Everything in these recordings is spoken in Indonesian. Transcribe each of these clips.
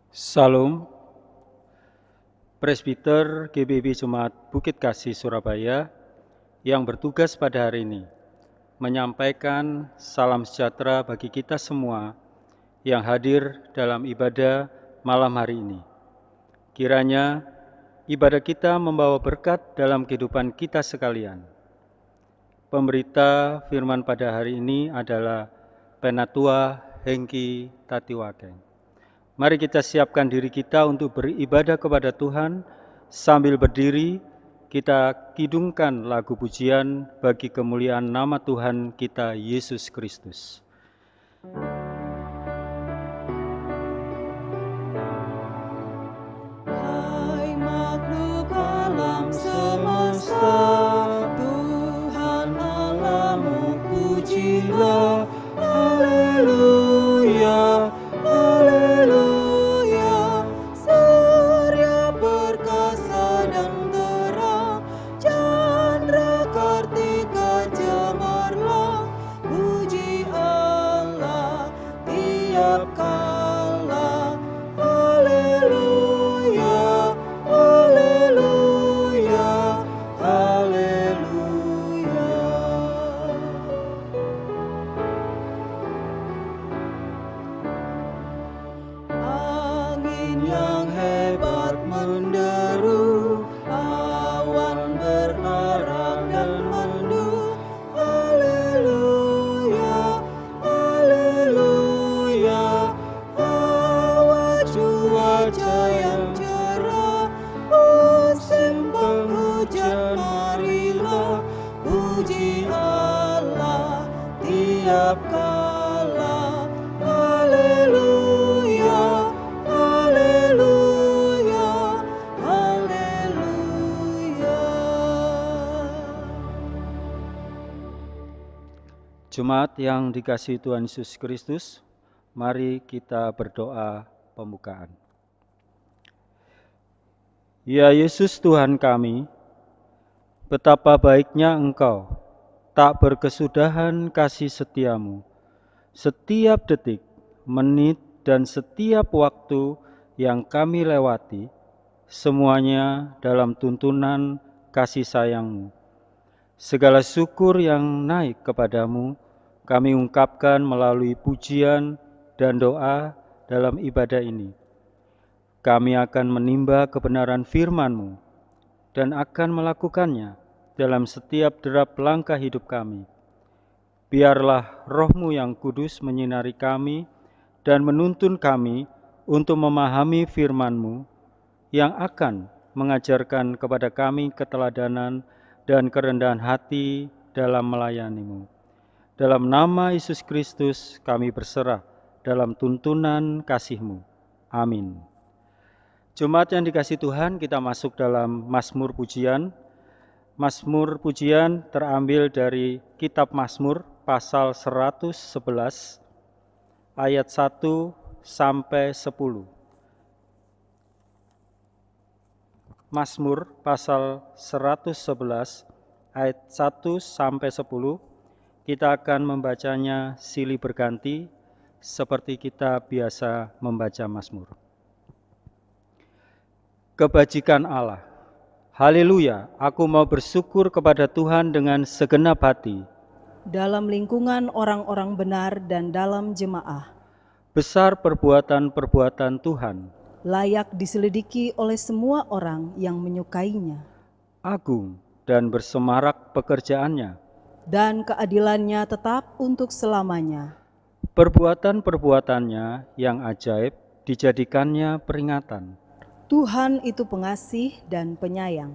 Salam, Presbiter GBB Jemaat Bukit Kasih Surabaya yang bertugas pada hari ini menyampaikan salam sejahtera bagi kita semua yang hadir dalam ibadah malam hari ini. Kiranya ibadah kita membawa berkat dalam kehidupan kita sekalian. Pemberita firman pada hari ini adalah Penatua Hengki Tatiwakeng. Mari kita siapkan diri kita untuk beribadah kepada Tuhan. Sambil berdiri, kita kidungkan lagu pujian bagi kemuliaan nama Tuhan kita Yesus Kristus. Hai makhluk alam semesta, Tuhan Allahmu pujilah. Haleluya, haleluya. Surya perkasa dan terang, chandra kartika cemerlang. Puji Allah tiap kala. Haleluya, haleluya, haleluya. Angin yang hebat menderu, awan berarak dan mendung. Haleluya, haleluya. Hawa cuaca yang cerah, musim penghujan marilah. Puji Allah tiap kala. Haleluya, haleluya, haleluya. Jemaat yang dikasihi Tuhan Yesus Kristus, mari kita berdoa pembukaan. Ya Yesus Tuhan kami, betapa baiknya Engkau, tak berkesudahan kasih setiamu. Setiap detik, menit, dan setiap waktu yang kami lewati, semuanya dalam tuntunan kasih sayang-Mu. Segala syukur yang naik kepadamu, kami ungkapkan melalui pujian dan doa dalam ibadah ini. Kami akan menimba kebenaran firman-Mu dan akan melakukannya dalam setiap derap langkah hidup kami. Biarlah Roh-Mu yang kudus menyinari kami dan menuntun kami untuk memahami firman-Mu yang akan mengajarkan kepada kami keteladanan dan kerendahan hati dalam melayani-Mu. Dalam nama Yesus Kristus kami berserah dalam tuntunan kasih-Mu. Amin. Jemaat yang dikasihi Tuhan, kita masuk dalam Mazmur Pujian. Mazmur Pujian terambil dari Kitab Mazmur pasal 111 ayat 1 sampai 10. Mazmur pasal 111 ayat 1 sampai 10. Kita akan membacanya silih berganti seperti kita biasa membaca Mazmur. Kebajikan Allah. Haleluya, aku mau bersyukur kepada Tuhan dengan segenap hati. Dalam lingkungan orang-orang benar dan dalam jemaah, Besar perbuatan-perbuatan Tuhan, layak diselidiki oleh semua orang yang menyukainya, agung dan bersemarak pekerjaannya. dan keadilannya tetap untuk selamanya. Perbuatan-perbuatannya yang ajaib dijadikannya peringatan. Tuhan itu pengasih dan penyayang.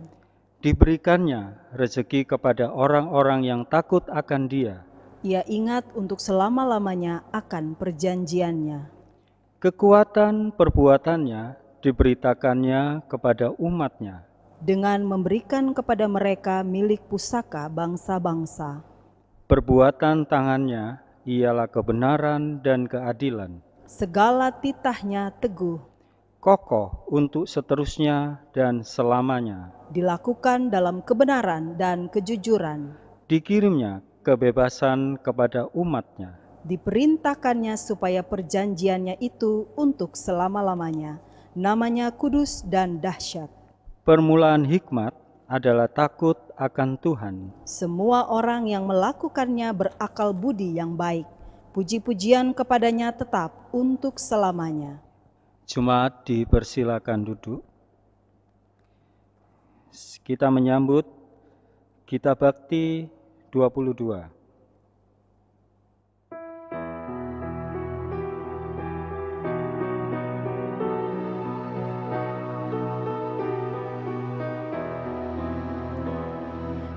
Diberikannya rezeki kepada orang-orang yang takut akan Dia. Ia ingat untuk selama-lamanya akan perjanjiannya. Kekuatan perbuatannya diberitakannya kepada umatnya. Dengan memberikan kepada mereka milik pusaka bangsa-bangsa. Perbuatan tangannya ialah kebenaran dan keadilan. Segala titahnya teguh, Kokoh untuk seterusnya dan selamanya. dilakukan dalam kebenaran dan kejujuran. Dikirimnya kebebasan kepada umatnya. Diperintahkannya supaya perjanjiannya itu untuk selama-lamanya. Namanya kudus dan dahsyat. Permulaan hikmat adalah takut akan Tuhan. Semua orang yang melakukannya berakal budi yang baik. Puji-pujian kepadanya tetap untuk selamanya. Jemaat dipersilakan duduk. Kita menyambut Gita Bakti 22.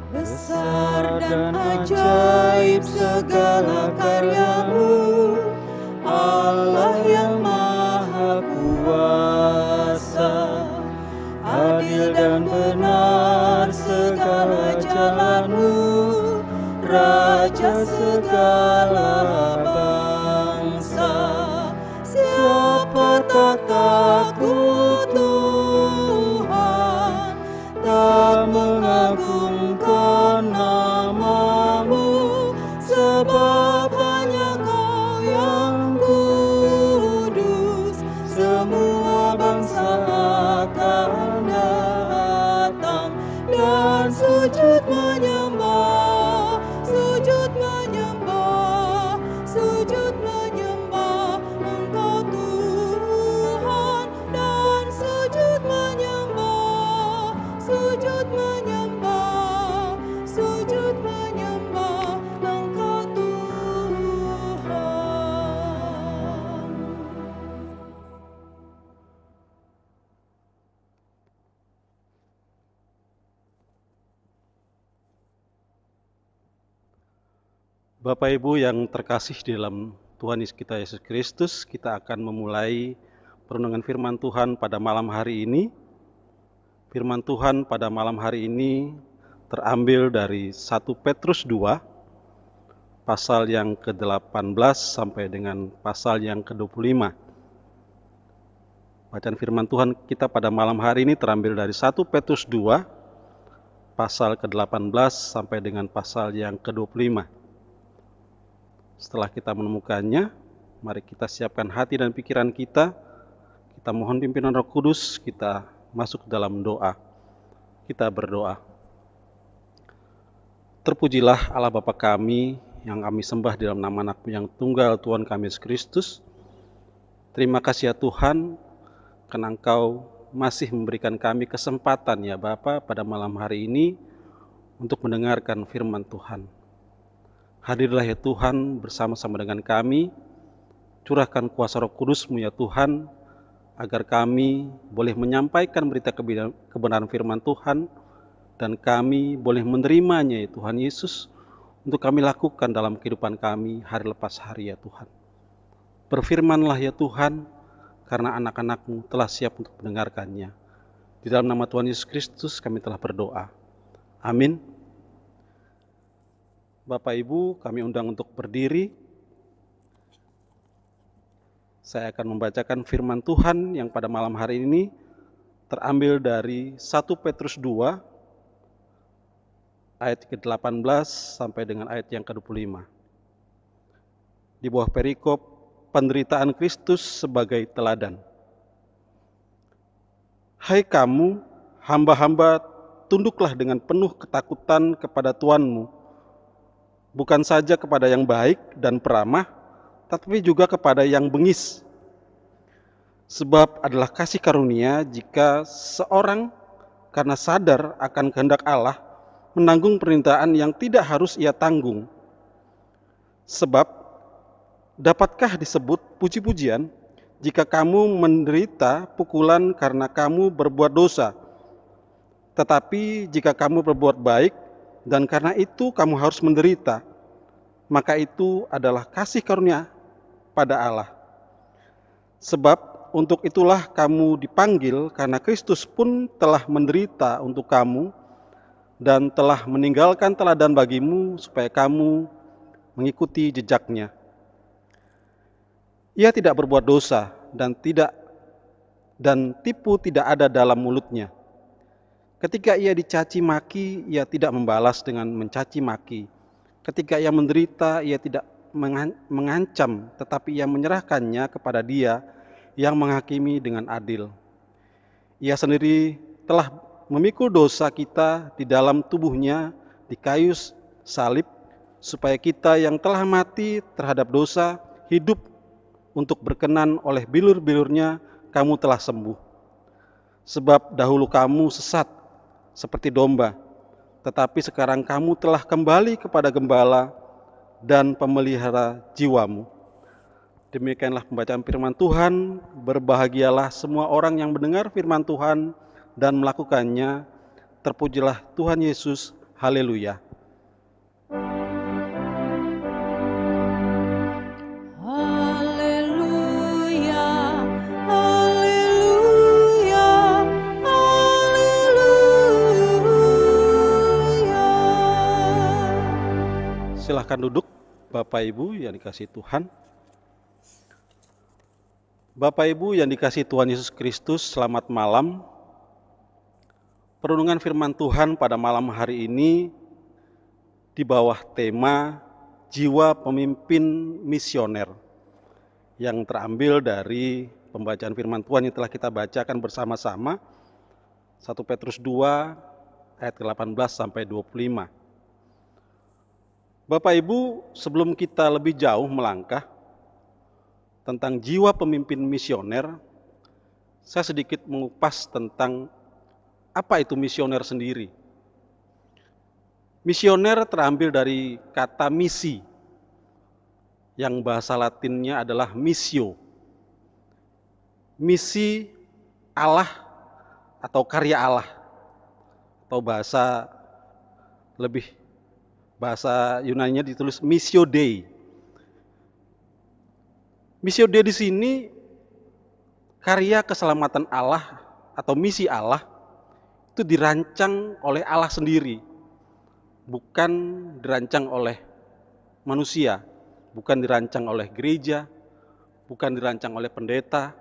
Besar dan ajaib segala karyamu, Allah yang maha kuasa. Adil dan benar segala jalanmu, Raja segala bangsa. Siapa tak takut Tuhan, tak mengagungkan namamu, sebab hanya Kau yang kudus. Semua bangsa akan datang dan sujud menyembah, sujud menyembah, sujud menyembah Engkau Tuhan, dan sujud menyembah, sujud menyembah, sujud menyembah Engkau Tuhan. Bapak Ibu yang terkasih di dalam Tuhan kita Yesus Kristus, kita akan memulai perenungan firman Tuhan pada malam hari ini. Firman Tuhan pada malam hari ini terambil dari 1 Petrus 2, pasal yang ke-18 sampai dengan pasal yang ke-25. Bacaan firman Tuhan kita pada malam hari ini terambil dari 1 Petrus 2, pasal ke-18 sampai dengan pasal yang ke-25. Setelah kita menemukannya, mari kita siapkan hati dan pikiran kita. Kita mohon pimpinan Roh Kudus, kita masuk dalam doa. Kita berdoa. Terpujilah Allah Bapa kami yang kami sembah di dalam nama Anak-Mu yang tunggal, Tuhan kami Yesus Kristus. Terima kasih ya Tuhan, karena Engkau masih memberikan kami kesempatan ya Bapa pada malam hari ini untuk mendengarkan firman Tuhan. Hadirlah ya Tuhan bersama-sama dengan kami, curahkan kuasa Roh Kudus-Mu ya Tuhan, agar kami boleh menyampaikan berita kebenaran firman Tuhan, dan kami boleh menerimanya ya Tuhan Yesus, untuk kami lakukan dalam kehidupan kami hari lepas hari ya Tuhan. Berfirmanlah ya Tuhan, karena anak-anak-Mu telah siap untuk mendengarkannya. Di dalam nama Tuhan Yesus Kristus kami telah berdoa. Amin. Bapak Ibu, kami undang untuk berdiri. Saya akan membacakan firman Tuhan yang pada malam hari ini terambil dari 1 Petrus 2, ayat ke-18 sampai dengan ayat yang ke-25. Di bawah perikop penderitaan Kristus sebagai teladan. Hai kamu, hamba-hamba, tunduklah dengan penuh ketakutan kepada Tuanmu, bukan saja kepada yang baik dan peramah, tetapi juga kepada yang bengis. Sebab adalah kasih karunia jika seorang karena sadar akan kehendak Allah menanggung penderitaan yang tidak harus ia tanggung. Sebab dapatkah disebut puji-pujian jika kamu menderita pukulan karena kamu berbuat dosa? Tetapi jika kamu berbuat baik dan karena itu kamu harus menderita, maka itu adalah kasih karunia pada Allah. Sebab untuk itulah kamu dipanggil, karena Kristus pun telah menderita untuk kamu dan telah meninggalkan teladan bagimu supaya kamu mengikuti jejaknya. Ia tidak berbuat dosa dan tipu tidak ada dalam mulutnya. Ketika ia dicaci maki, ia tidak membalas dengan mencaci maki. Ketika ia menderita, ia tidak mengancam, tetapi ia menyerahkannya kepada Dia yang menghakimi dengan adil. Ia sendiri telah memikul dosa kita di dalam tubuhnya di kayu salib, supaya kita yang telah mati terhadap dosa hidup untuk berkenan. Oleh bilur-bilurnya kamu telah sembuh. Sebab dahulu kamu sesat seperti domba, tetapi sekarang kamu telah kembali kepada gembala dan pemelihara jiwamu. Demikianlah pembacaan firman Tuhan. Berbahagialah semua orang yang mendengar firman Tuhan dan melakukannya. Terpujilah Tuhan Yesus. Haleluya. Silahkan duduk, Bapak Ibu yang dikasihi Tuhan. Bapak Ibu yang dikasihi Tuhan Yesus Kristus, selamat malam. Perenungan firman Tuhan pada malam hari ini di bawah tema Jiwa Pemimpin Misioner, yang terambil dari pembacaan firman Tuhan yang telah kita bacakan bersama-sama, 1 Petrus 2 ayat ke-18 sampai 25. Bapak Ibu, sebelum kita lebih jauh melangkah tentang jiwa pemimpin misioner, saya sedikit mengupas tentang apa itu misioner sendiri. Misioner terambil dari kata misi, yang bahasa Latinnya adalah missio. Misi Allah atau karya Allah, atau bahasa Yunaninya ditulis missio Dei. Missio Dei di sini karya keselamatan Allah atau misi Allah itu dirancang oleh Allah sendiri, bukan dirancang oleh manusia, bukan dirancang oleh gereja, bukan dirancang oleh pendeta,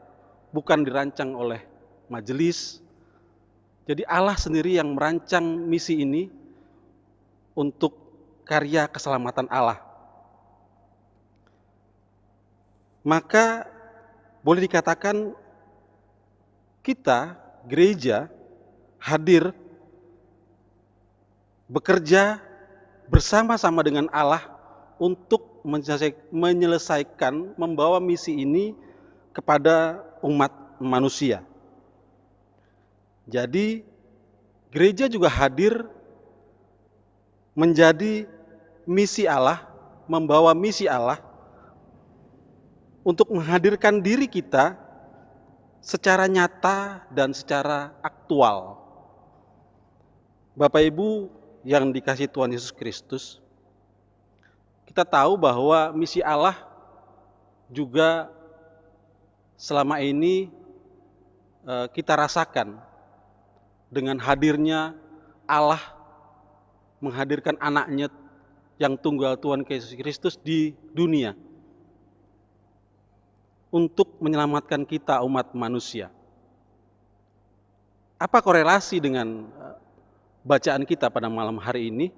bukan dirancang oleh majelis. Jadi Allah sendiri yang merancang misi ini untuk karya keselamatan Allah. Maka boleh dikatakan kita, gereja, hadir, bekerja bersama-sama dengan Allah untuk menyelesaikan, membawa misi ini kepada umat manusia. Jadi gereja juga hadir menjadi misi Allah, membawa misi Allah untuk menghadirkan diri kita secara nyata dan secara aktual. Bapak Ibu yang dikasihi Tuhan Yesus Kristus, kita tahu bahwa misi Allah juga selama ini kita rasakan dengan hadirnya Allah menghadirkan anaknya yang tunggal Tuhan Yesus Kristus di dunia untuk menyelamatkan kita umat manusia. Apa korelasi dengan bacaan kita pada malam hari ini?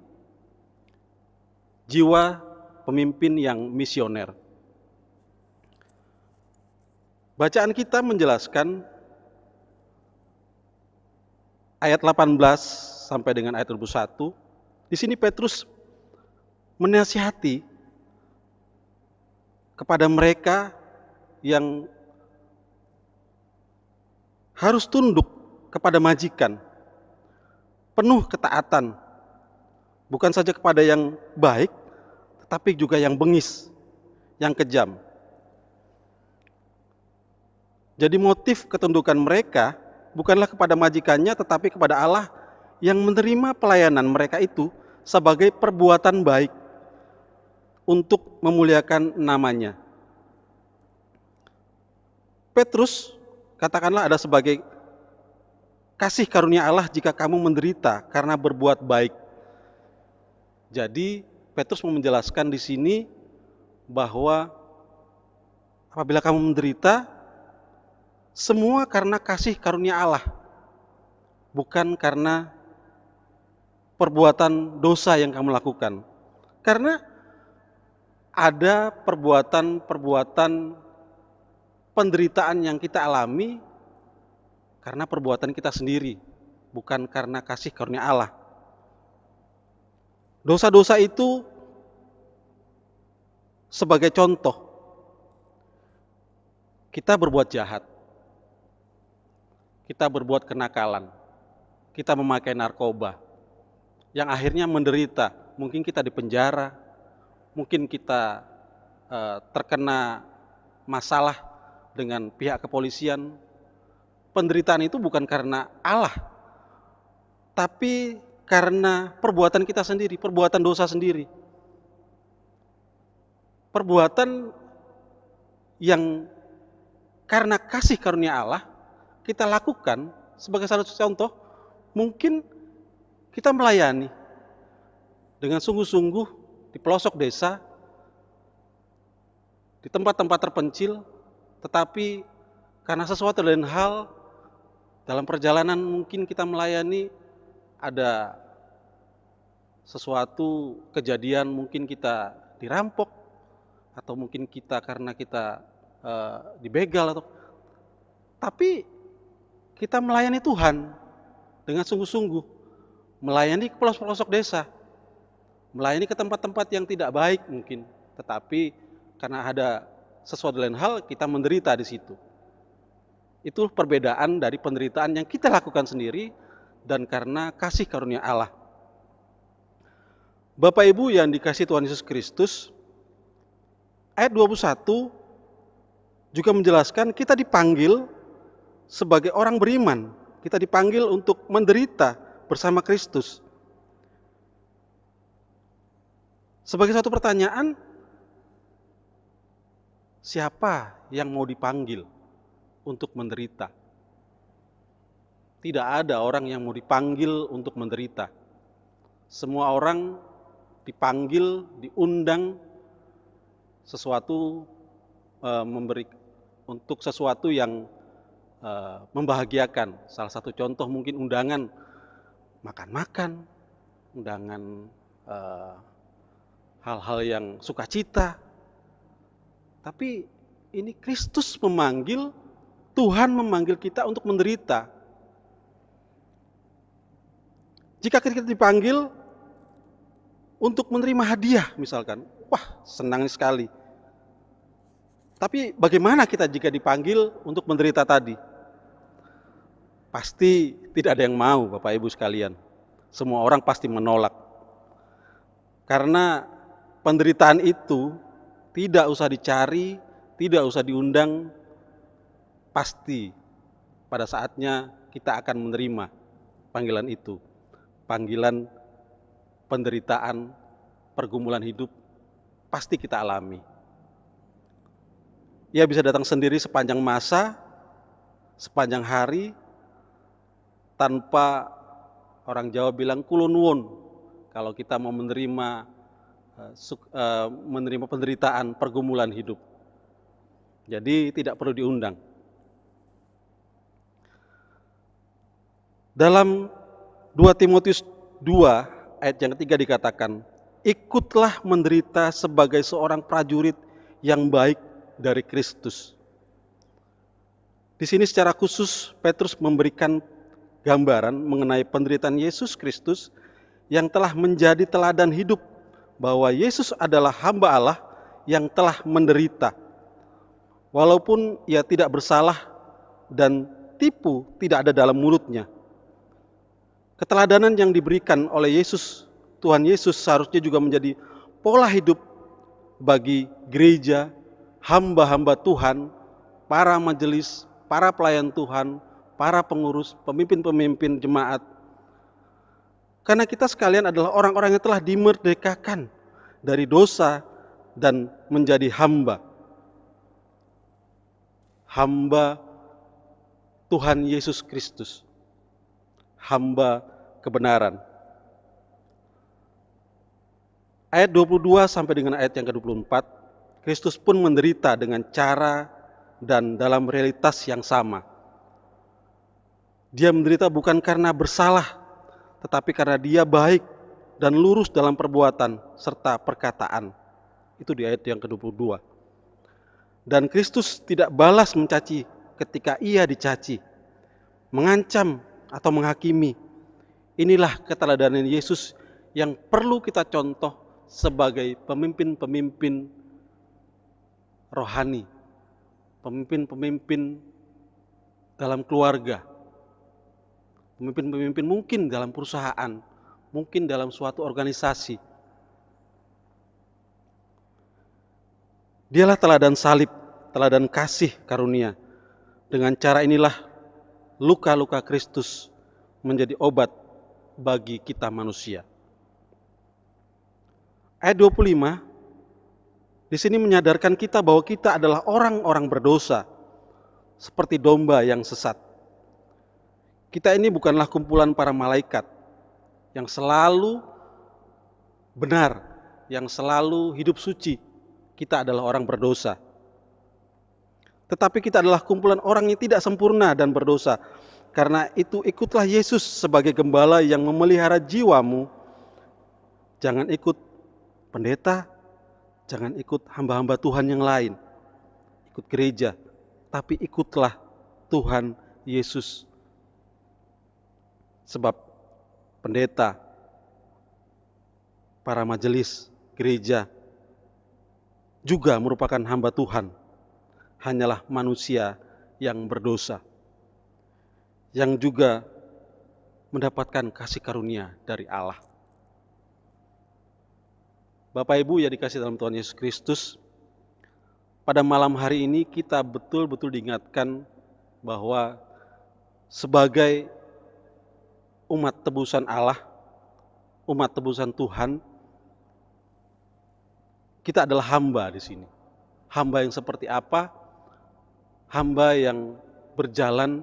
Jiwa pemimpin yang misioner. Bacaan kita menjelaskan ayat 18 sampai dengan ayat 21. Di sini Petrus menasihati kepada mereka yang harus tunduk kepada majikan, penuh ketaatan, bukan saja kepada yang baik, tetapi juga yang bengis, yang kejam. Jadi motif ketundukan mereka bukanlah kepada majikannya, tetapi kepada Allah yang menerima pelayanan mereka itu sebagai perbuatan baik untuk memuliakan namanya. Petrus katakanlah ada sebagai kasih karunia Allah jika kamu menderita karena berbuat baik. Jadi Petrus mau menjelaskan di sini bahwa apabila kamu menderita, semua karena kasih karunia Allah, bukan karena perbuatan dosa yang kamu lakukan. Karena ada perbuatan-perbuatan penderitaan yang kita alami karena perbuatan kita sendiri, bukan karena kasih karunia Allah. Dosa-dosa itu sebagai contoh, kita berbuat jahat, kita berbuat kenakalan, kita memakai narkoba, yang akhirnya menderita. Mungkin kita dipenjara, mungkin kita terkena masalah dengan pihak kepolisian. Penderitaan itu bukan karena Allah, tapi karena perbuatan kita sendiri, perbuatan dosa sendiri. Perbuatan yang karena kasih karunia Allah kita lakukan. Sebagai salah satu contoh, mungkin kita melayani dengan sungguh-sungguh di pelosok desa, di tempat-tempat terpencil, tetapi karena sesuatu lain hal dalam perjalanan mungkin kita melayani, ada sesuatu kejadian, mungkin kita dirampok, atau mungkin kita karena kita dibegal, tapi kita melayani Tuhan dengan sungguh-sungguh, melayani ke pelosok-pelosok desa, melayani ke tempat-tempat yang tidak baik mungkin, tetapi karena ada sesuatu lain hal kita menderita di situ. Itu perbedaan dari penderitaan yang kita lakukan sendiri dan karena kasih karunia Allah. Bapak Ibu yang dikasihi Tuhan Yesus Kristus, ayat 21 juga menjelaskan kita dipanggil sebagai orang beriman. Kita dipanggil untuk menderita bersama Kristus. Sebagai satu pertanyaan, siapa yang mau dipanggil untuk menderita? Tidak ada orang yang mau dipanggil untuk menderita. Semua orang dipanggil, diundang sesuatu untuk sesuatu yang membahagiakan. Salah satu contoh mungkin undangan makan-makan, undangan hal-hal yang sukacita. Tapi ini Kristus memanggil, Tuhan memanggil kita untuk menderita. Jika kita dipanggil untuk menerima hadiah misalkan, wah senang sekali. Tapi bagaimana kita jika dipanggil untuk menderita tadi? Pasti tidak ada yang mau, Bapak Ibu sekalian. Semua orang pasti menolak. Karena penderitaan itu tidak usah dicari, tidak usah diundang, pasti pada saatnya kita akan menerima panggilan itu. Panggilan penderitaan, pergumulan hidup, pasti kita alami. Ia bisa datang sendiri sepanjang masa, sepanjang hari, tanpa orang Jawa bilang kulon won. Kalau kita mau menerima penderitaan, pergumulan hidup. Jadi tidak perlu diundang. Dalam 2 Timotius 2 ayat yang ketiga dikatakan, ikutlah menderita sebagai seorang prajurit yang baik dari Kristus. Di sini secara khusus Petrus memberikan gambaran mengenai penderitaan Yesus Kristus yang telah menjadi teladan hidup, bahwa Yesus adalah hamba Allah yang telah menderita. Walaupun ia tidak bersalah dan tipu tidak ada dalam mulutnya. Keteladanan yang diberikan oleh Yesus, Tuhan Yesus, seharusnya juga menjadi pola hidup bagi gereja, hamba-hamba Tuhan, para majelis, para pelayan Tuhan, para pengurus, pemimpin-pemimpin jemaat. Karena kita sekalian adalah orang-orang yang telah dimerdekakan dari dosa dan menjadi hamba. Hamba Tuhan Yesus Kristus. Hamba kebenaran. Ayat 22 sampai dengan ayat yang ke-24, Kristus pun menderita dengan cara dan dalam realitas yang sama. Dia menderita bukan karena bersalah, tetapi karena dia baik dan lurus dalam perbuatan serta perkataan. Itu di ayat yang ke-22. Dan Kristus tidak balas mencaci ketika ia dicaci, mengancam atau menghakimi. Inilah keteladanan Yesus yang perlu kita contoh sebagai pemimpin-pemimpin rohani, pemimpin-pemimpin dalam keluarga, pemimpin-pemimpin mungkin dalam perusahaan, mungkin dalam suatu organisasi. Dialah teladan salib, teladan kasih karunia. Dengan cara inilah luka-luka Kristus menjadi obat bagi kita manusia. Ayat 25 di sini menyadarkan kita bahwa kita adalah orang-orang berdosa, seperti domba yang sesat. Kita ini bukanlah kumpulan para malaikat yang selalu benar, yang selalu hidup suci. Kita adalah orang berdosa. Tetapi kita adalah kumpulan orang yang tidak sempurna dan berdosa. Karena itu ikutlah Yesus sebagai gembala yang memelihara jiwamu. Jangan ikut pendeta, jangan ikut hamba-hamba Tuhan yang lain. Ikut gereja, tapi ikutlah Tuhan Yesus. Sebab pendeta, para majelis, gereja, juga merupakan hamba Tuhan. Hanyalah manusia yang berdosa, yang juga mendapatkan kasih karunia dari Allah. Bapak Ibu yang dikasih dalam Tuhan Yesus Kristus, pada malam hari ini kita betul-betul diingatkan bahwa sebagai umat tebusan Allah, umat tebusan Tuhan, kita adalah hamba di sini. Hamba yang seperti apa? Hamba yang berjalan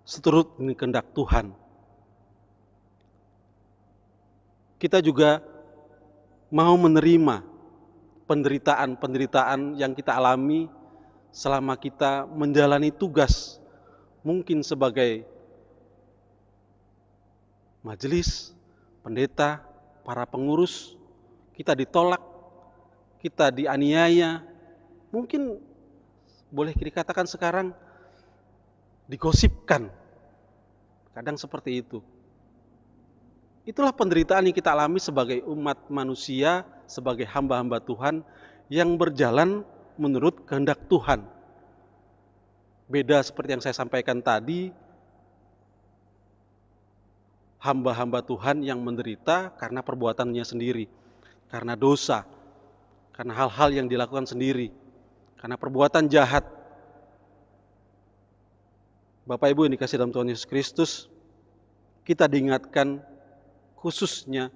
seturut dengan kehendak Tuhan. Kita juga mau menerima penderitaan-penderitaan yang kita alami selama kita menjalani tugas, mungkin sebagai majelis, pendeta, para pengurus. Kita ditolak, kita dianiaya, mungkin boleh dikatakan sekarang digosipkan. Kadang seperti itu. Itulah penderitaan yang kita alami sebagai umat manusia, sebagai hamba-hamba Tuhan yang berjalan menurut kehendak Tuhan. Beda seperti yang saya sampaikan tadi, hamba-hamba Tuhan yang menderita karena perbuatannya sendiri, karena dosa, karena hal-hal yang dilakukan sendiri, karena perbuatan jahat. Bapak Ibu yang dikasih dalam Tuhan Yesus Kristus, kita diingatkan khususnya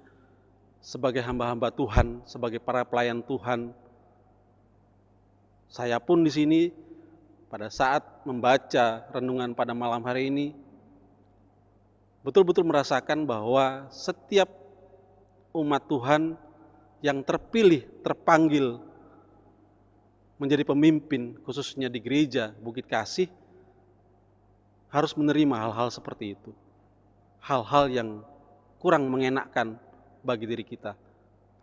sebagai hamba-hamba Tuhan, sebagai para pelayan Tuhan. Saya pun di sini pada saat membaca renungan pada malam hari ini, betul-betul merasakan bahwa setiap umat Tuhan yang terpilih, terpanggil menjadi pemimpin, khususnya di gereja Bukit Kasih, harus menerima hal-hal seperti itu. Hal-hal yang kurang mengenakkan bagi diri kita.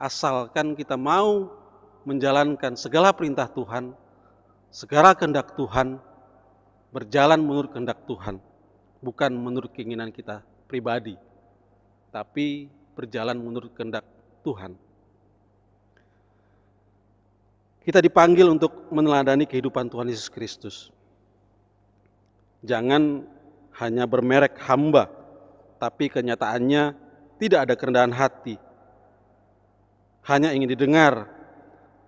Asalkan kita mau menjalankan segala perintah Tuhan, segala kehendak Tuhan, berjalan menurut kehendak Tuhan, bukan menurut keinginan kita pribadi, tapi berjalan menurut kehendak Tuhan. Kita dipanggil untuk meneladani kehidupan Tuhan Yesus Kristus. Jangan hanya bermerek hamba, tapi kenyataannya tidak ada kerendahan hati. Hanya ingin didengar,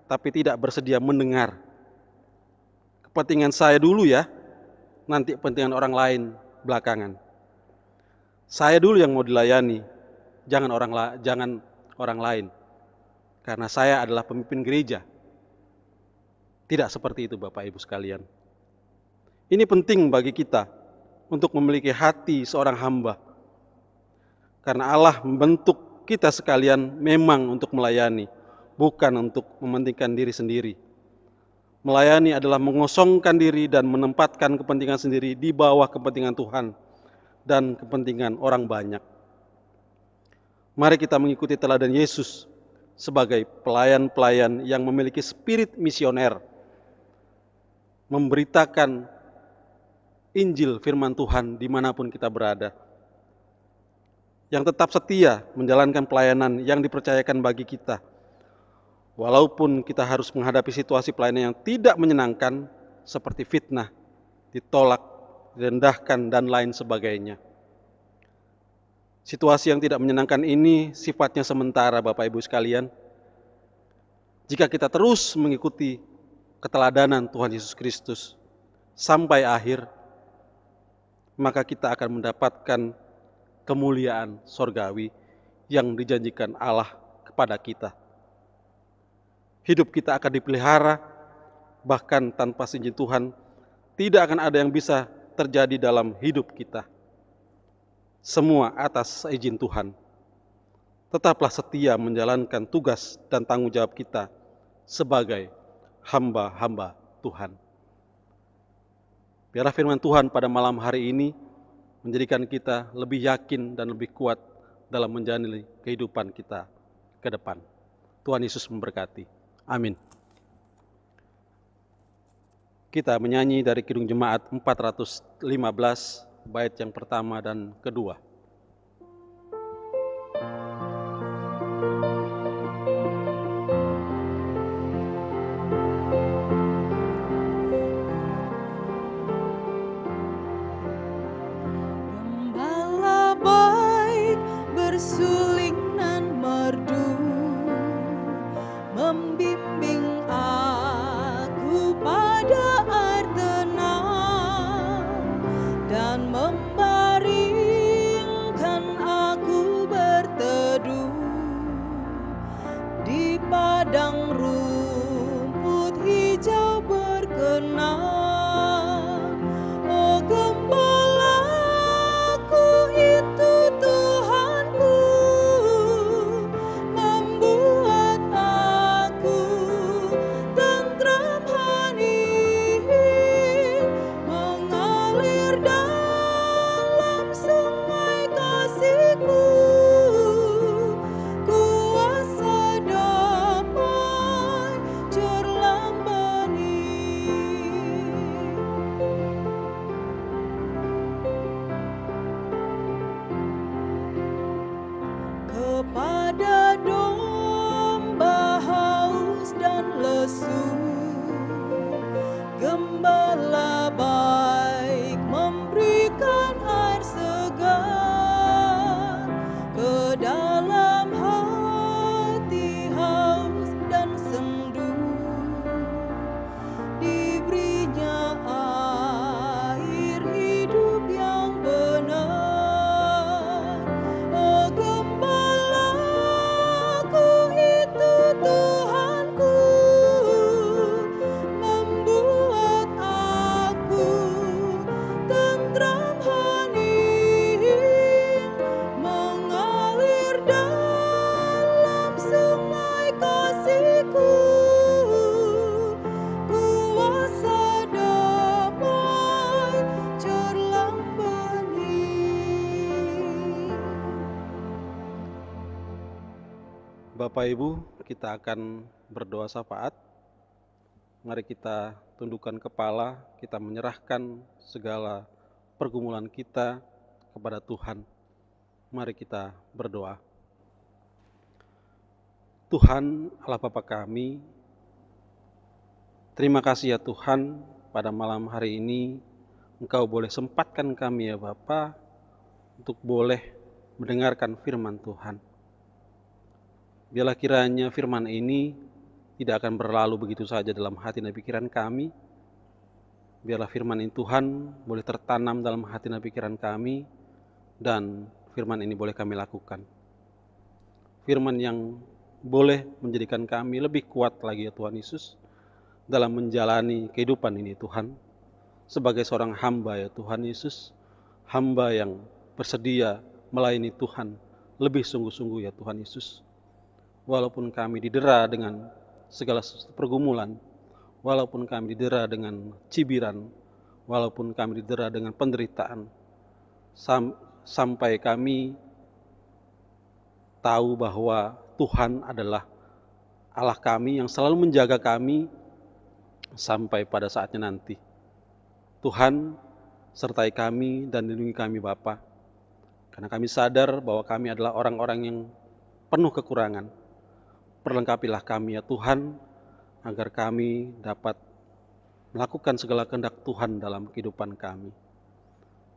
tapi tidak bersedia mendengar. Kepentingan saya dulu ya, nanti kepentingan orang lain belakangan. Saya dulu yang mau dilayani, jangan orang lain. Karena saya adalah pemimpin gereja. Tidak seperti itu Bapak Ibu sekalian. Ini penting bagi kita untuk memiliki hati seorang hamba. Karena Allah membentuk kita sekalian memang untuk melayani, bukan untuk mementingkan diri sendiri. Melayani adalah mengosongkan diri dan menempatkan kepentingan sendiri di bawah kepentingan Tuhan dan kepentingan orang banyak. Mari kita mengikuti teladan Yesus sebagai pelayan-pelayan yang memiliki spirit misioner, memberitakan Injil firman Tuhan dimanapun kita berada, yang tetap setia menjalankan pelayanan yang dipercayakan bagi kita, walaupun kita harus menghadapi situasi pelayanan yang tidak menyenangkan seperti fitnah, ditolak, direndahkan, dan lain sebagainya. Situasi yang tidak menyenangkan ini sifatnya sementara, Bapak Ibu sekalian. Jika kita terus mengikuti keteladanan Tuhan Yesus Kristus sampai akhir, maka kita akan mendapatkan kemuliaan sorgawi yang dijanjikan Allah kepada kita. Hidup kita akan dipelihara, bahkan tanpa izin Tuhan, tidak akan ada yang bisa terjadi dalam hidup kita. Semua atas izin Tuhan. Tetaplah setia menjalankan tugas dan tanggung jawab kita sebagai hamba-hamba Tuhan. Biarlah firman Tuhan pada malam hari ini menjadikan kita lebih yakin dan lebih kuat dalam menjalani kehidupan kita ke depan. Tuhan Yesus memberkati. Amin. Kita menyanyi dari Kidung Jemaat 415, bait yang pertama dan kedua. Gembala baik bersuling nan merdu, membimbing aku pada air tenang dan membaringkan aku berteduh di padang rumput hijau berkenan. Oh gembalaku itu Tuhanku, membuat aku tentram hening, mengalir dalam sungai kasih-Ku, kuasa damai cerlang bening. Kepada domba haus dan lesu, gembala baik memberikan air segar. Ke dalam hati haus dan sendu, diberinya air hidup yang benar. Oh gembalaku itu Tuhanku, membuat aku tentram hening, mengalir dalam sungai kasih-Ku, kuasa damai cerlang bening. Bapak Ibu, kita akan berdoa syafaat. Mari kita tundukkan kepala, kita menyerahkan segala pergumulan kita kepada Tuhan. Mari kita berdoa. Tuhan Allah Bapa kami, terima kasih ya Tuhan, pada malam hari ini Engkau boleh sempatkan kami ya Bapa untuk boleh mendengarkan firman Tuhan. Biarlah kiranya firman ini tidak akan berlalu begitu saja dalam hati dan pikiran kami. Biarlah firman ini Tuhan boleh tertanam dalam hati dan pikiran kami, dan firman ini boleh kami lakukan. Firman yang boleh menjadikan kami lebih kuat lagi ya Tuhan Yesus dalam menjalani kehidupan ini Tuhan. Sebagai seorang hamba ya Tuhan Yesus, hamba yang bersedia melayani Tuhan lebih sungguh-sungguh ya Tuhan Yesus. Walaupun kami didera dengan segala pergumulan, walaupun kami didera dengan cibiran, walaupun kami didera dengan penderitaan, sampai kami tahu bahwa Tuhan adalah Allah kami yang selalu menjaga kami sampai pada saatnya nanti. Tuhan, sertai kami dan lindungi kami Bapa, karena kami sadar bahwa kami adalah orang-orang yang penuh kekurangan. Perlengkapilah kami ya Tuhan, agar kami dapat melakukan segala kehendak Tuhan dalam kehidupan kami.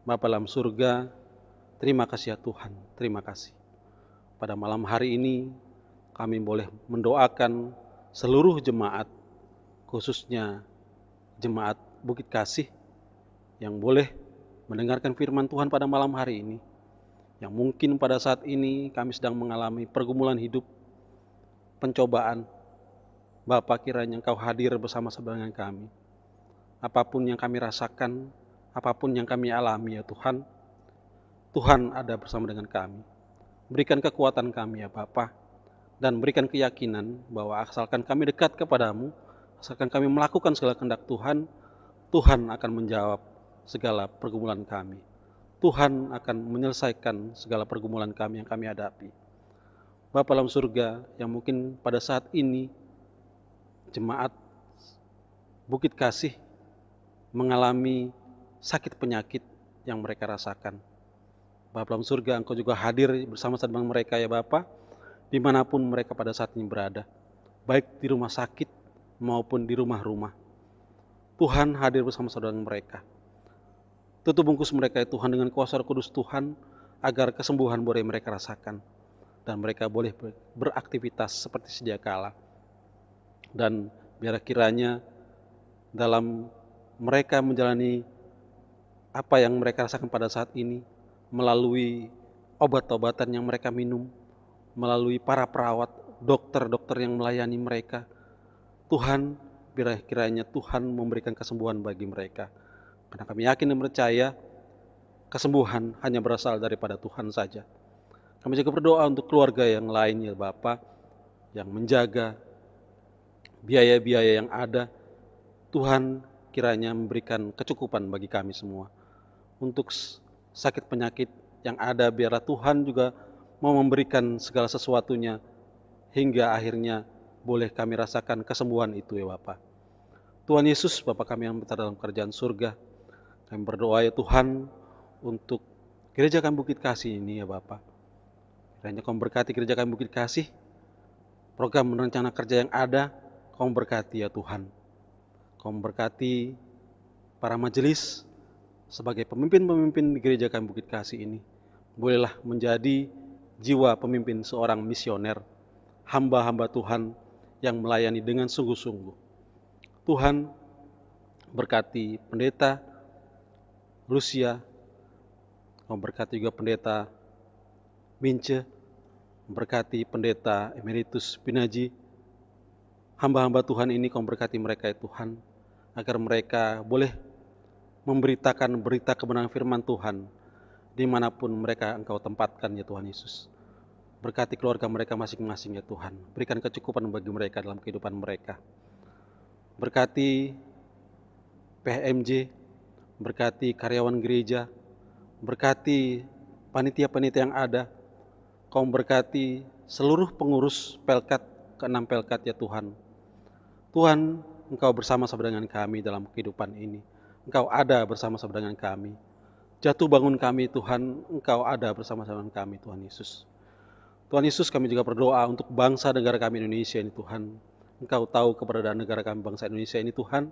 Bapa dalam surga, terima kasih ya Tuhan, terima kasih. Pada malam hari ini kami boleh mendoakan seluruh jemaat, khususnya jemaat Bukit Kasih yang boleh mendengarkan firman Tuhan pada malam hari ini. Yang mungkin pada saat ini kami sedang mengalami pergumulan hidup, pencobaan. Bapa, kiranya Engkau hadir bersama-sama dengan kami. Apapun yang kami rasakan, apapun yang kami alami ya Tuhan, Tuhan ada bersama dengan kami. Berikan kekuatan kami ya Bapa, dan berikan keyakinan bahwa asalkan kami dekat kepadamu, asalkan kami melakukan segala kehendak Tuhan, Tuhan akan menjawab segala pergumulan kami. Tuhan akan menyelesaikan segala pergumulan kami yang kami hadapi. Bapa dalam surga, yang mungkin pada saat ini jemaat Bukit Kasih mengalami sakit penyakit yang mereka rasakan. Bapa dalam surga, Engkau juga hadir bersama-sama dengan mereka ya Bapa, dimanapun mereka pada saat ini berada, baik di rumah sakit maupun di rumah-rumah. Tuhan hadir bersama-sama dengan mereka. Tutup bungkus mereka ya Tuhan dengan kuasa Roh Kudus Tuhan, agar kesembuhan boleh mereka rasakan, dan mereka boleh beraktivitas seperti sedia kala. Dan biar kiranya dalam mereka menjalani apa yang mereka rasakan pada saat ini, melalui obat-obatan yang mereka minum, melalui para perawat, dokter-dokter yang melayani mereka, Tuhan, biar kiranya Tuhan memberikan kesembuhan bagi mereka. Karena kami yakin dan percaya kesembuhan hanya berasal daripada Tuhan saja. Kami juga berdoa untuk keluarga yang lain ya Bapa, yang menjaga biaya-biaya yang ada. Tuhan kiranya memberikan kecukupan bagi kami semua. Untuk sakit penyakit yang ada, biarlah Tuhan juga mau memberikan segala sesuatunya, hingga akhirnya boleh kami rasakan kesembuhan itu ya Bapa. Tuhan Yesus, Bapa kami yang berada dalam kerajaan surga, kami berdoa ya Tuhan untuk gereja kami Bukit Kasih ini ya Bapa. Kiranya Kau berkati gereja kami Bukit Kasih, program rencana kerja yang ada, Kau berkati ya Tuhan. Kau berkati para majelis sebagai pemimpin-pemimpin di gereja kami Bukit Kasih ini. Bolehlah menjadi jiwa pemimpin seorang misioner, hamba-hamba Tuhan yang melayani dengan sungguh-sungguh. Tuhan berkati pendeta Lucia, Kau berkati juga pendeta Mince, berkati pendeta Emeritus Pinaji. Hamba-hamba Tuhan ini Kau berkati mereka ya Tuhan, agar mereka boleh memberitakan berita kebenaran firman Tuhan dimanapun mereka Engkau tempatkan ya Tuhan Yesus. Berkati keluarga mereka masing-masing ya Tuhan. Berikan kecukupan bagi mereka dalam kehidupan mereka. Berkati PHMJ, berkati karyawan gereja, berkati panitia-panitia yang ada. Kau berkati seluruh pengurus Pelkat, ke-6 Pelkat ya Tuhan. Tuhan, Engkau bersama-sama dengan kami dalam kehidupan ini. Engkau ada bersama-sama dengan kami. Jatuh bangun kami Tuhan, Engkau ada bersama-sama dengan kami Tuhan Yesus. Tuhan Yesus, kami juga berdoa untuk bangsa negara kami Indonesia ini Tuhan. Engkau tahu keberadaan negara kami bangsa Indonesia ini Tuhan.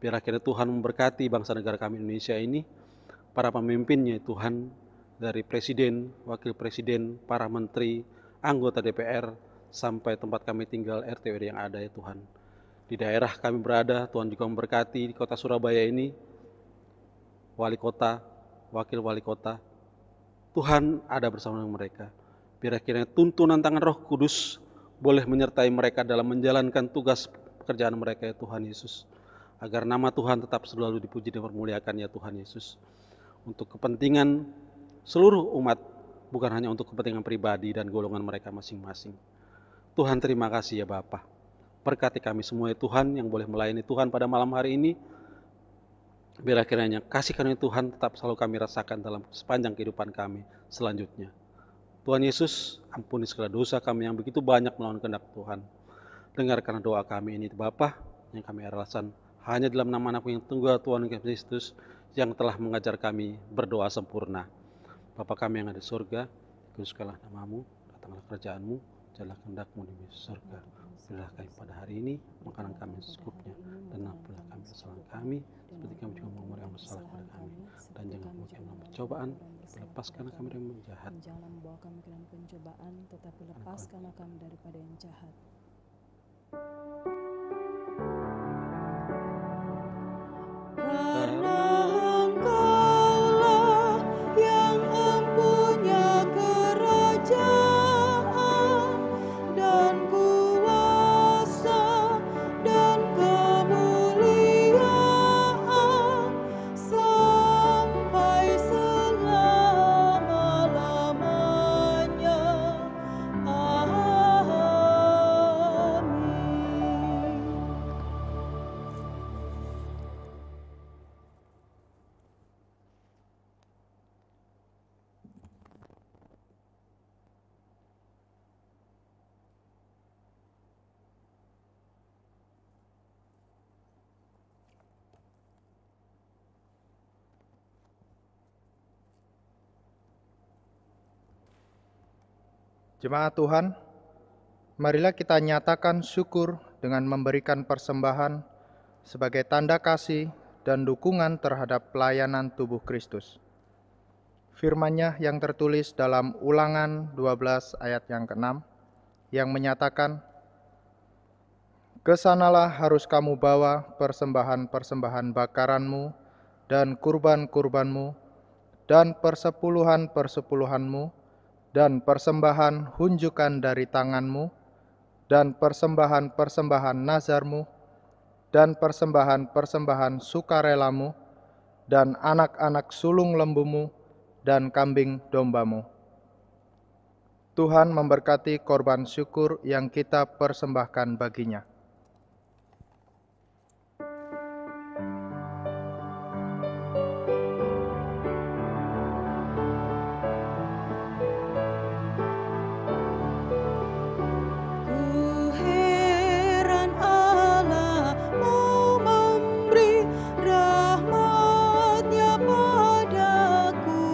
Biar akhirnya Tuhan memberkati bangsa negara kami Indonesia ini, para pemimpinnya Tuhan, dari presiden, wakil presiden, para menteri, anggota DPR, sampai tempat kami tinggal RT/RW yang ada ya Tuhan. Di daerah kami berada, Tuhan juga memberkati di kota Surabaya ini, wali kota, wakil wali kota. Tuhan ada bersama dengan mereka. Biar akhirnya tuntunan tangan Roh Kudus boleh menyertai mereka dalam menjalankan tugas pekerjaan mereka ya Tuhan Yesus. Agar nama Tuhan tetap selalu dipuji dan dipermuliakan ya Tuhan Yesus. Untuk kepentingan seluruh umat, bukan hanya untuk kepentingan pribadi dan golongan mereka masing-masing. Tuhan, terima kasih ya Bapa. Berkati kami semua ya Tuhan yang boleh melayani Tuhan pada malam hari ini. Biar kiranya kasih karunia Tuhan tetap selalu kami rasakan dalam sepanjang kehidupan kami selanjutnya. Tuhan Yesus, ampuni segala dosa kami yang begitu banyak melawan kehendak Tuhan. Dengarkan doa kami ini Bapa, yang kami alasan hanya dalam nama Anak yang tunggal Tuhan Kristus yang telah mengajar kami berdoa sempurna. Bapa kami yang ada di surga, dikuduskanlah namamu, datanglah kerajaan-Mu, jadilah kehendak-Mu di surga. Berilah kami pada hari ini makanan kami secukupnya, dan ampunilah kami kesalahan kami, seperti kami juga mengampuni yang bersalah kepada kami. Dan jangan membawa kami dalam pencobaan, lepaskanlah kami dari yang jahat. Jangan membawa kami ke dalam pencobaan, tetapi lepaskanlah kami daripada yang jahat. Karena Engkaulah yang empunya kerajaan dan kuasa dan kemuliaan sampai selama-lamanya. Amin. Jemaat Tuhan, marilah kita nyatakan syukur dengan memberikan persembahan sebagai tanda kasih dan dukungan terhadap pelayanan tubuh Kristus. Firman-Nya yang tertulis dalam Ulangan 12 ayat yang ke-6 yang menyatakan, "Kesanalah harus kamu bawa persembahan-persembahan bakaranmu dan kurban-kurbanmu dan persepuluhan-persepuluhanmu dan persembahan hunjukan dari tanganmu dan persembahan-persembahan nazarmu dan persembahan-persembahan sukarelamu dan anak-anak sulung lembumu dan kambing dombamu." Tuhan memberkati korban syukur yang kita persembahkan baginya. Ku heran Allah mau memberi rahmat-Nya padaku,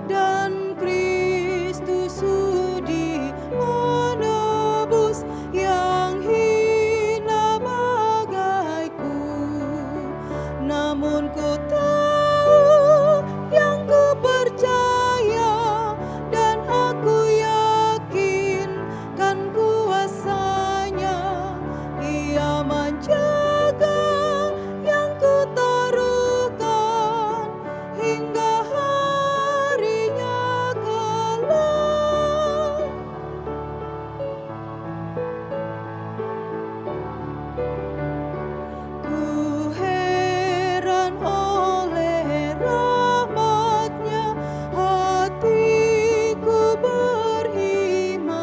dan Kristus sudi menebus yang hina bagaiku. Namun ku tahu yang ku percaya, dan aku yakin kan kuasa-Nya. Ia menjaga yang ku taruhkan hingga harinya kelak. Ku heran oleh rahmat-Nya, hatiku beriman,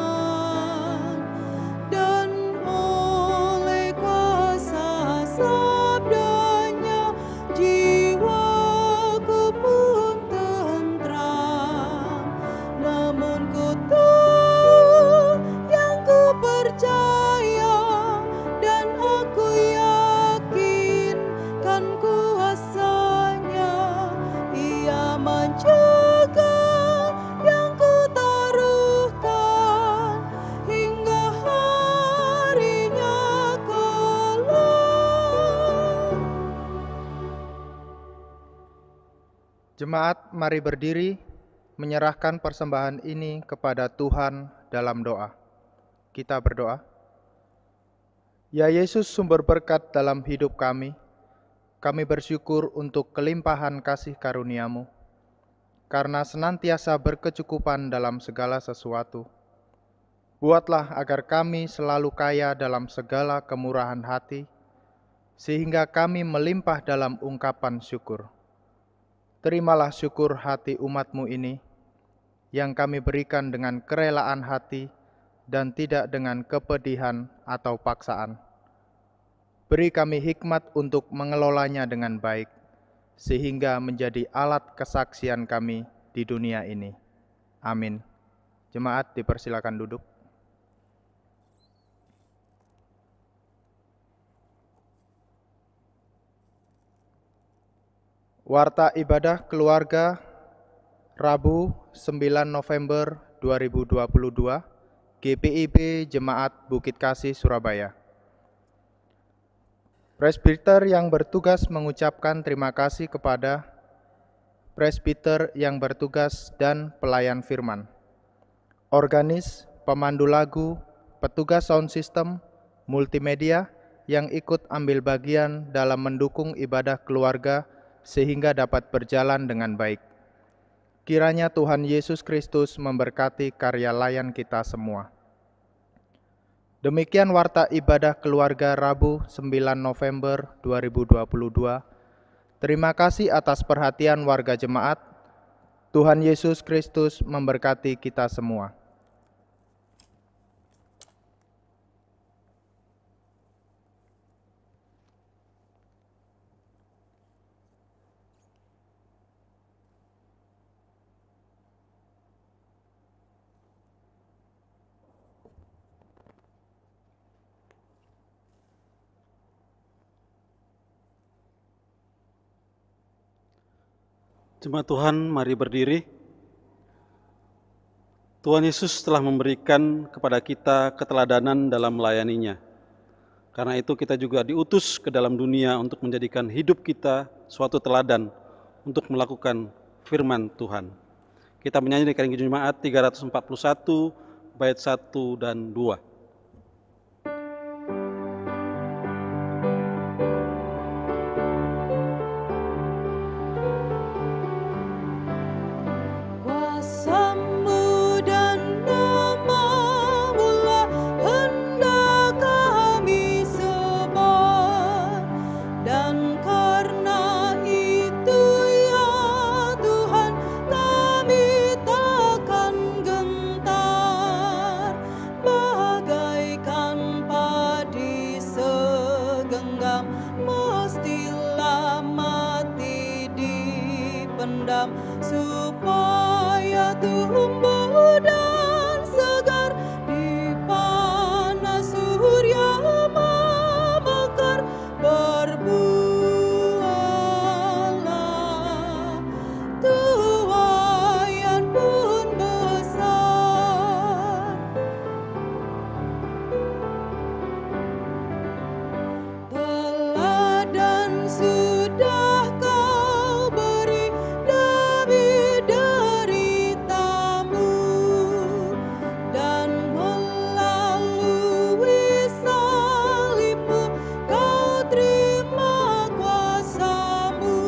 dan oleh kuasa sabda-Nya jiwaku pun tentram. Namun ku tahu yang ku percaya, dan aku yakin kan kuasa-Nya. Ia menjaga yang ku taruhkan hingga harinya kelak. Jemaat, mari berdiri menyerahkan persembahan ini kepada Tuhan dalam doa. Kita berdoa. Ya Yesus, sumber berkat dalam hidup kami bersyukur untuk kelimpahan kasih karunia-Mu, karena senantiasa berkecukupan dalam segala sesuatu. Buatlah agar kami selalu kaya dalam segala kemurahan hati, sehingga kami melimpah dalam ungkapan syukur. Terimalah syukur hati umat-Mu ini, yang kami berikan dengan kerelaan hati dan tidak dengan kepedihan atau paksaan. Beri kami hikmat untuk mengelolanya dengan baik, sehingga menjadi alat kesaksian kami di dunia ini. Amin. Jemaat dipersilakan duduk. Warta Ibadah Keluarga Rabu 9 November 2022 GPIB Jemaat Bukit Kasih Surabaya. Presbiter yang bertugas mengucapkan terima kasih kepada presbiter yang bertugas dan pelayan firman, organis, pemandu lagu, petugas sound system, multimedia yang ikut ambil bagian dalam mendukung ibadah keluarga sehingga dapat berjalan dengan baik. Kiranya Tuhan Yesus Kristus memberkati karya layan kita semua. Demikian warta ibadah keluarga Rabu 9 November 2022. Terima kasih atas perhatian warga jemaat. Tuhan Yesus Kristus memberkati kita semua. Jemaat Tuhan, mari berdiri. Tuhan Yesus telah memberikan kepada kita keteladanan dalam melayaninya. Karena itu kita juga diutus ke dalam dunia untuk menjadikan hidup kita suatu teladan untuk melakukan firman Tuhan. Kita menyanyi di Keringi Jemaat 341, bait 1 dan 2. Supaya tumbuh dan segar di panas surya memekar, berbuahlah tuaian pun besar. Teladan sudah kau beri demi deritamu, dan melalui salibmu kau terima kuasamu.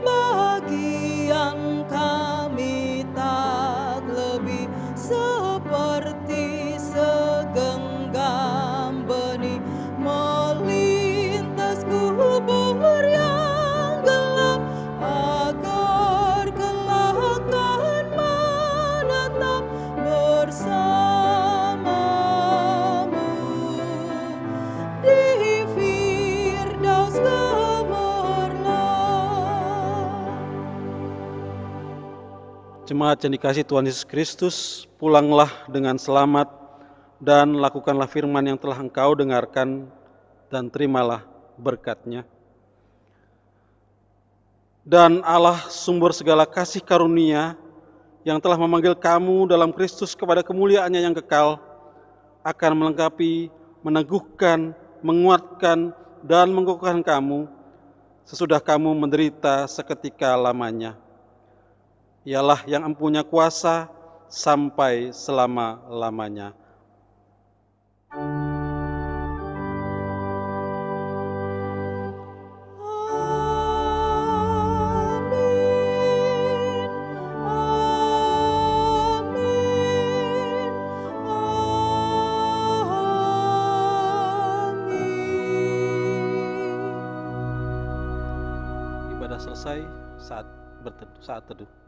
Bagian kami tak lebih seperti segenggam benih melintas kubur yang gelap, agar kelak kan menetap bersamamu di Firdaus gemerlap. Jemaat yang dikasihi Tuhan Yesus Kristus, pulanglah dengan selamat dan lakukanlah firman yang telah engkau dengarkan dan terimalah berkat-Nya. Dan Allah sumber segala kasih karunia yang telah memanggil kamu dalam Kristus kepada kemuliaan-Nya yang kekal akan melengkapi, meneguhkan, menguatkan, dan mengukuhkan kamu sesudah kamu menderita seketika lamanya. Ialah yang empunya kuasa sampai selama-lamanya. Ibadah selesai, saat teduh.